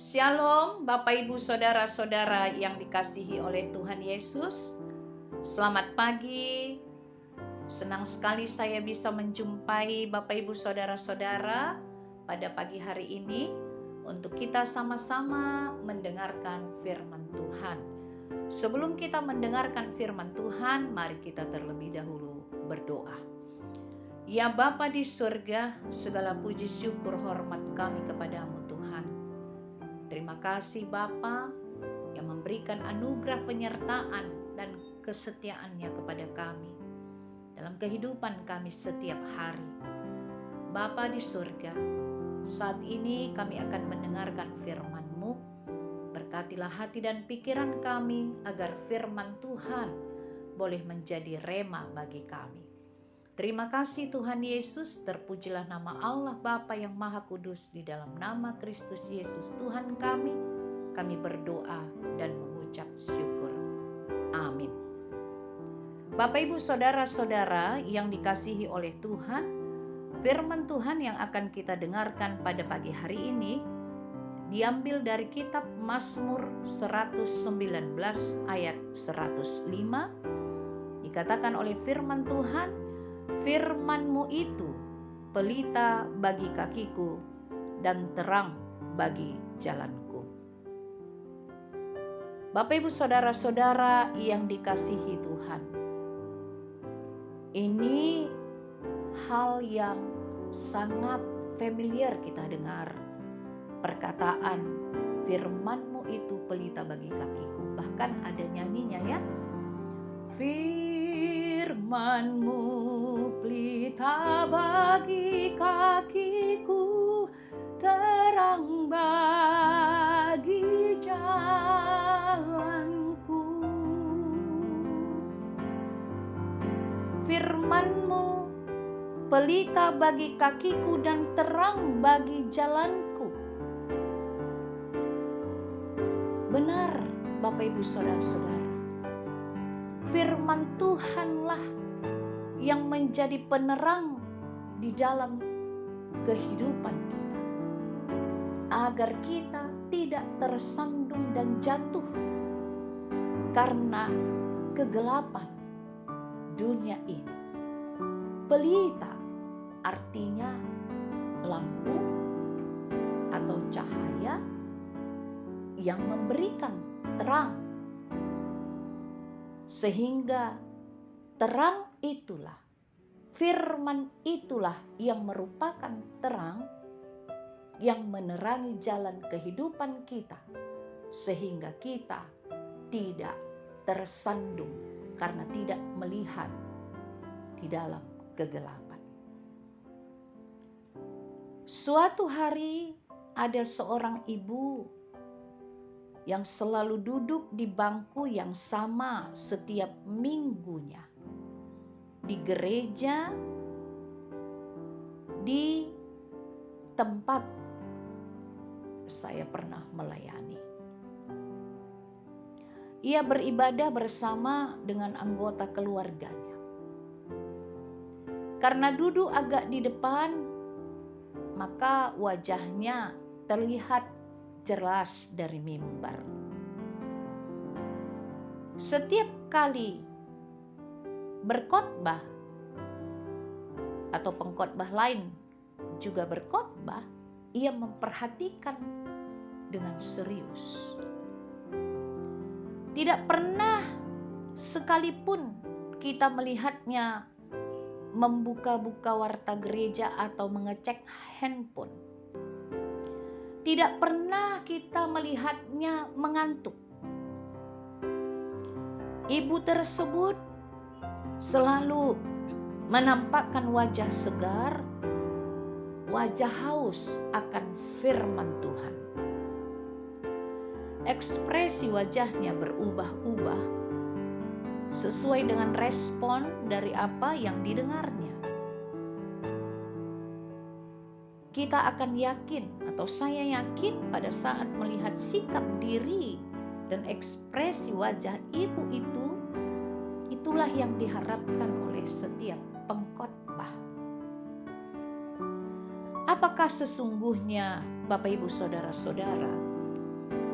Shalom Bapak Ibu Saudara-saudara yang dikasihi oleh Tuhan Yesus. Selamat pagi. Senang sekali saya bisa menjumpai Bapak Ibu Saudara-saudara pada pagi hari ini untuk kita sama-sama mendengarkan firman Tuhan. Sebelum kita mendengarkan firman Tuhan, mari kita terlebih dahulu berdoa. Ya Bapa di surga, segala puji syukur hormat kami kepadamu Tuhan. Terima kasih Bapa yang memberikan anugerah penyertaan dan kesetiaannya kepada kami dalam kehidupan kami setiap hari. Bapa di surga, saat ini kami akan mendengarkan firman-Mu. Berkatilah hati dan pikiran kami agar firman Tuhan boleh menjadi rema bagi kami. Terima kasih Tuhan Yesus, terpujilah nama Allah Bapa yang Maha Kudus, di dalam nama Kristus Yesus Tuhan kami berdoa dan mengucap syukur. Amin. Bapak Ibu Saudara-saudara yang dikasihi oleh Tuhan, firman Tuhan yang akan kita dengarkan pada pagi hari ini diambil dari kitab Mazmur 119 ayat 105. Dikatakan oleh firman Tuhan, firman-Mu itu pelita bagi kakiku dan terang bagi jalanku. Bapak Ibu Saudara-saudara yang dikasihi Tuhan, ini hal yang sangat familiar kita dengar. Perkataan firman-Mu itu pelita bagi kakiku. Bahkan ada nyanyinya ya. Firman-Mu pelita bagi kakiku, terang bagi jalanku. Firman-Mu pelita bagi kakiku dan terang bagi jalanku. Benar Bapak Ibu Saudara-saudara, firman Tuhanlah yang menjadi penerang di dalam kehidupan kita, agar kita tidak tersandung dan jatuh karena kegelapan dunia ini. Pelita artinya lampu atau cahaya yang memberikan terang, sehingga terang itulah, firman itulah yang merupakan terang yang menerangi jalan kehidupan kita, sehingga kita tidak tersandung karena tidak melihat di dalam kegelapan. Suatu hari ada seorang ibu yang selalu duduk di bangku yang sama setiap minggunya di gereja, di tempat saya pernah melayani. Ia beribadah bersama dengan anggota keluarganya. Karena duduk agak di depan, maka wajahnya terlihat jelas dari mimbar. Setiap kali berkhotbah atau pengkhotbah lain juga berkhotbah, ia memperhatikan dengan serius. Tidak pernah sekalipun kita melihatnya membuka-buka warta gereja atau mengecek handphone. Tidak pernah kita melihatnya mengantuk. Ibu tersebut selalu menampakkan wajah segar, wajah haus akan firman Tuhan. Ekspresi wajahnya berubah-ubah sesuai dengan respon dari apa yang didengarnya. Kita akan yakin, atau saya yakin, pada saat melihat sikap diri dan ekspresi wajah ibu itu, itulah yang diharapkan oleh setiap pengkhotbah. Apakah sesungguhnya Bapak Ibu Saudara-saudara,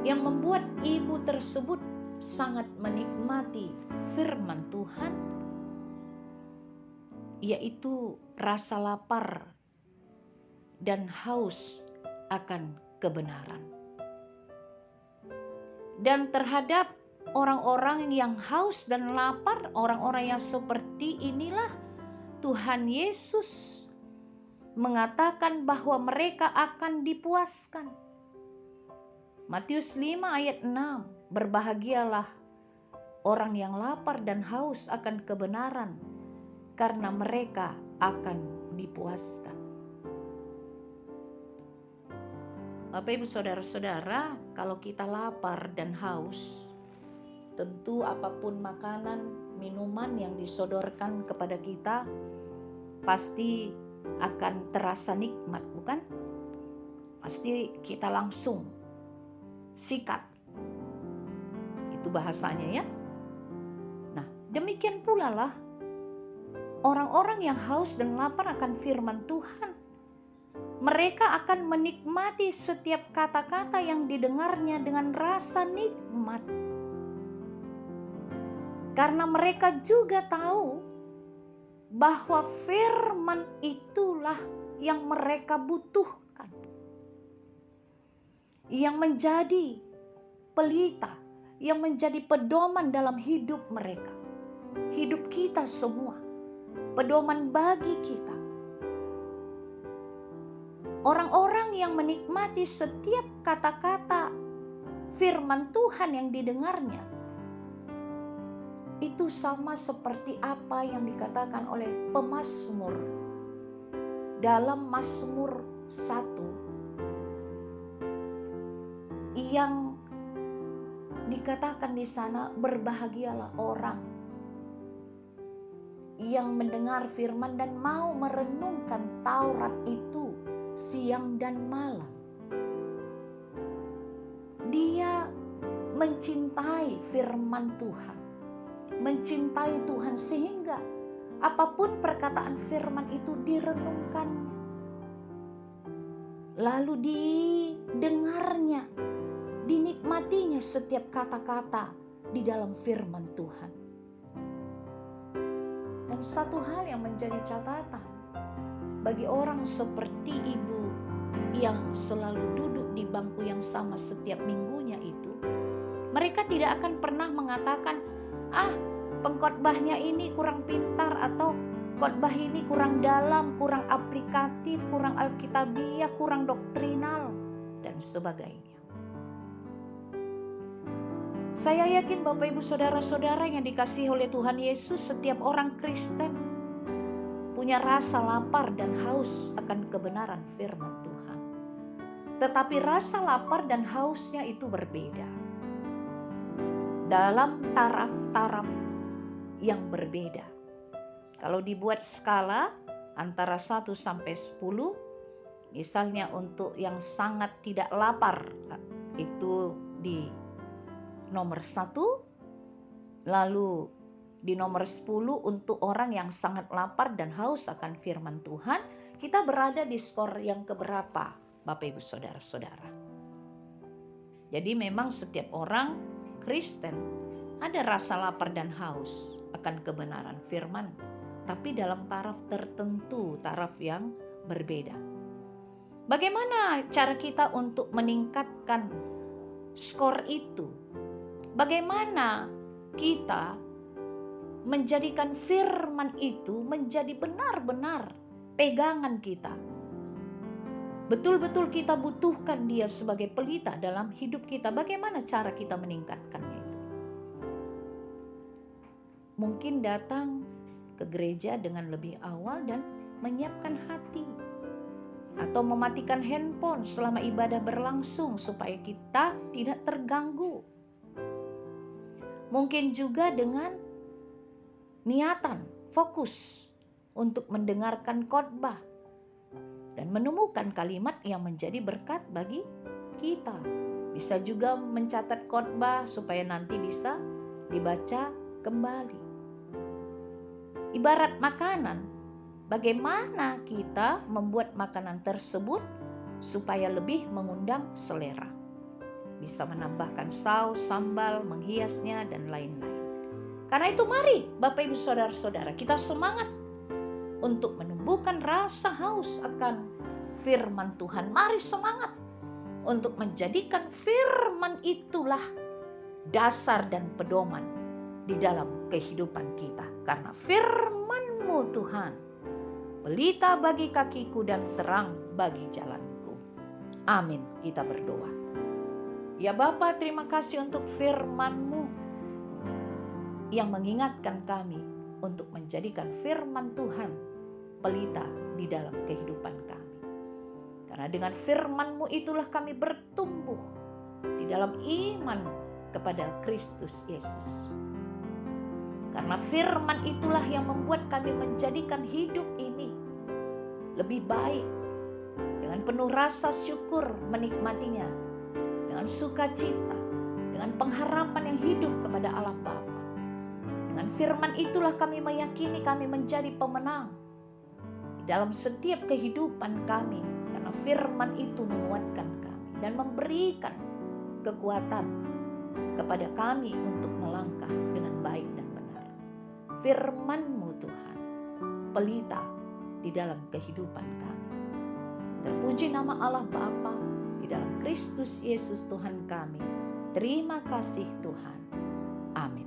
Yang membuat ibu tersebut sangat menikmati firman Tuhan, yaitu rasa lapar dan haus akan kebenaran. Dan terhadap orang-orang yang haus dan lapar, orang-orang yang seperti inilah Tuhan Yesus mengatakan bahwa mereka akan dipuaskan. Matius 5 ayat 6, berbahagialah orang yang lapar dan haus akan kebenaran, karena mereka akan dipuaskan. Bapak Ibu Saudara-saudara, kalau kita lapar dan haus, tentu apapun makanan, minuman yang disodorkan kepada kita pasti akan terasa nikmat, bukan? Pasti kita langsung sikat. Itu bahasanya ya. Nah, demikian pula lah orang-orang yang haus dan lapar akan firman Tuhan. Mereka akan menikmati setiap kata-kata yang didengarnya dengan rasa nikmat. Karena mereka juga tahu bahwa firman itulah yang mereka butuhkan, yang menjadi pelita, yang menjadi pedoman dalam hidup mereka, hidup kita semua, pedoman bagi kita. Orang-orang yang menikmati setiap kata-kata firman Tuhan yang didengarnya, itu sama seperti apa yang dikatakan oleh pemazmur dalam Mazmur 1 yang dikatakan di sana, berbahagialah orang yang mendengar firman dan mau merenungkan Taurat itu siang dan malam. Dia mencintai firman Tuhan, mencintai Tuhan sehingga apapun perkataan firman itu direnungkannya, lalu didengarnya, dinikmatinya setiap kata-kata di dalam firman Tuhan. Dan satu hal yang menjadi catatan bagi orang seperti ibu yang selalu duduk di bangku yang sama setiap minggunya itu, mereka tidak akan pernah mengatakan, pengkhotbahnya ini kurang pintar, atau khotbah ini kurang dalam, kurang aplikatif, kurang alkitabiah, kurang doktrinal, dan sebagainya. Saya yakin Bapak Ibu Saudara-saudara yang dikasihi oleh Tuhan Yesus, setiap orang Kristen punya rasa lapar dan haus akan kebenaran firman Tuhan. Tetapi rasa lapar dan hausnya itu berbeda, dalam taraf-taraf yang berbeda. Kalau dibuat skala antara 1 sampai 10, misalnya untuk yang sangat tidak lapar itu di nomor 1, lalu di nomor 10 untuk orang yang sangat lapar dan haus akan firman Tuhan, kita berada di skor yang keberapa, Bapak Ibu Saudara-saudara? Jadi memang setiap orang Kristen ada rasa lapar dan haus akan kebenaran firman, tapi dalam taraf tertentu, taraf yang berbeda. Bagaimana cara kita untuk meningkatkan skor itu? Bagaimana kita menjadikan firman itu menjadi benar-benar pegangan kita? Betul-betul kita butuhkan dia sebagai pelita dalam hidup kita. Bagaimana cara kita meningkatkannya itu? Mungkin datang ke gereja dengan lebih awal dan menyiapkan hati, atau mematikan handphone selama ibadah berlangsung supaya kita tidak terganggu. Mungkin juga dengan niatan, fokus untuk mendengarkan khotbah dan menemukan kalimat yang menjadi berkat bagi kita. Bisa juga mencatat khotbah supaya nanti bisa dibaca kembali. Ibarat makanan, bagaimana kita membuat makanan tersebut supaya lebih mengundang selera? bisa menambahkan saus, sambal, menghiasnya, dan lain-lain. Karena itu mari Bapak Ibu Saudara-saudara, kita semangat untuk menumbuhkan rasa haus akan firman Tuhan. Mari semangat untuk menjadikan firman itulah dasar dan pedoman di dalam kehidupan kita. Karena firman-Mu Tuhan, pelita bagi kakiku dan terang bagi jalanku. Amin. Kita berdoa. Ya Bapa, terima kasih untuk firman-Mu yang mengingatkan kami untuk menjadikan firman Tuhan pelita di dalam kehidupan kami. Karena dengan firman-Mu itulah kami bertumbuh di dalam iman kepada Kristus Yesus. Karena firman itulah yang membuat kami menjadikan hidup ini lebih baik, dengan penuh rasa syukur menikmatinya, dengan sukacita, dengan pengharapan yang hidup kepada Allah Bapa. Dengan firman itulah kami meyakini kami menjadi pemenang di dalam setiap kehidupan kami, karena firman itu menguatkan kami dan memberikan kekuatan kepada kami untuk melangkah dengan baik dan benar. Firman-Mu Tuhan, pelita di dalam kehidupan kami. Terpuji nama Allah Bapa di dalam Kristus Yesus Tuhan kami. Terima kasih Tuhan. Amin.